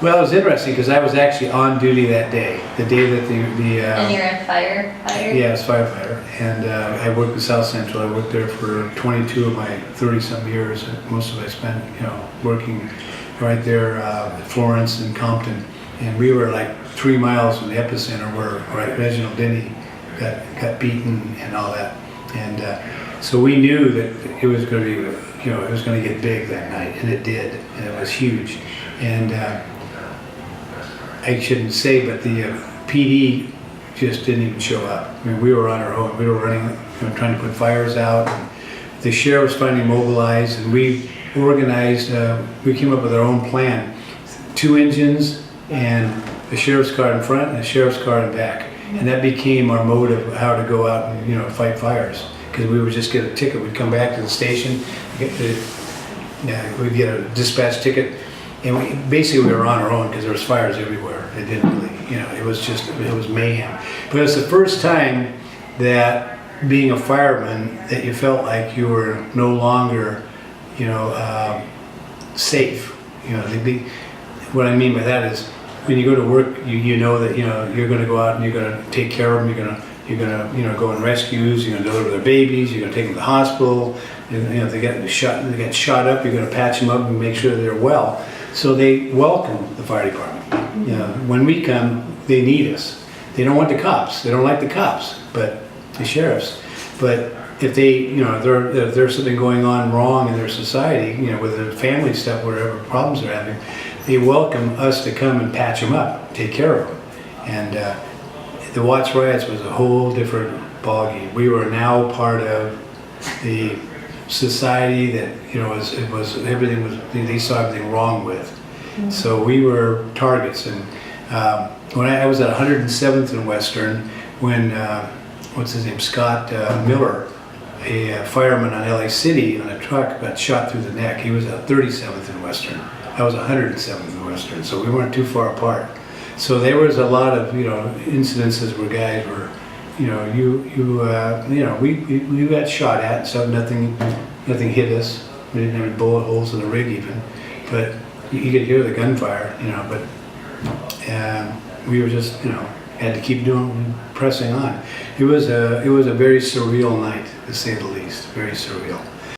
Well, it was interesting because I was actually on duty that day, the day that And you're a firefighter? yeah, I was firefighter, and I worked with South Central. I worked there for 22 of my 30-some years. Most of it I spent, working right there at Florence and Compton, and we were like 3 miles from the epicenter where Reginald Denny got beaten and all that, and so we knew that it was going to be, it was going to get big that night, and it did, and it was huge, and I shouldn't say, but the PD just didn't even show up. I mean, we were on our own. We were running, trying to put fires out. And the sheriff's finally mobilized, and we organized. We came up with our own plan: 2 engines and a sheriff's car in front and a sheriff's car in back. And that became our mode of how to go out and fight fires. Because we would just get a ticket. We'd come back to the station, we'd get a dispatch ticket. And basically we were on our own because there was fires everywhere. It didn't really, it was mayhem. But it's the first time that being a fireman that you felt like you were no longer, safe. What I mean by that is when you go to work, you know that you're going to go out and you're going to take care of them. You're gonna go on rescues. You're gonna deliver their babies. You're gonna take them to the hospital. If they get shot up, you're gonna patch them up and make sure they're well. So they welcome the fire department. When we come, they need us. They don't want the cops. They don't like the cops, but the sheriffs. But if they, if there's something going on wrong in their society, with their family stuff, whatever problems they're having, they welcome us to come and patch them up, take care of them. And the Watts riots was a whole different ballgame. We were now part of the society that they saw everything wrong with. Mm-hmm. So we were targets. And when I was at 107th and Western, when what's his name, Scott Miller, a fireman on LA City on a truck, got shot through the neck. He was at 37th and Western. I was 107th and Western, so we weren't too far apart. So there was a lot of incidences where guys were, we got shot at, so nothing hit us. We didn't have any bullet holes in the rig even, but you could hear the gunfire, But we were just, had to keep pressing on. It was a very surreal night, to say the least. Very surreal.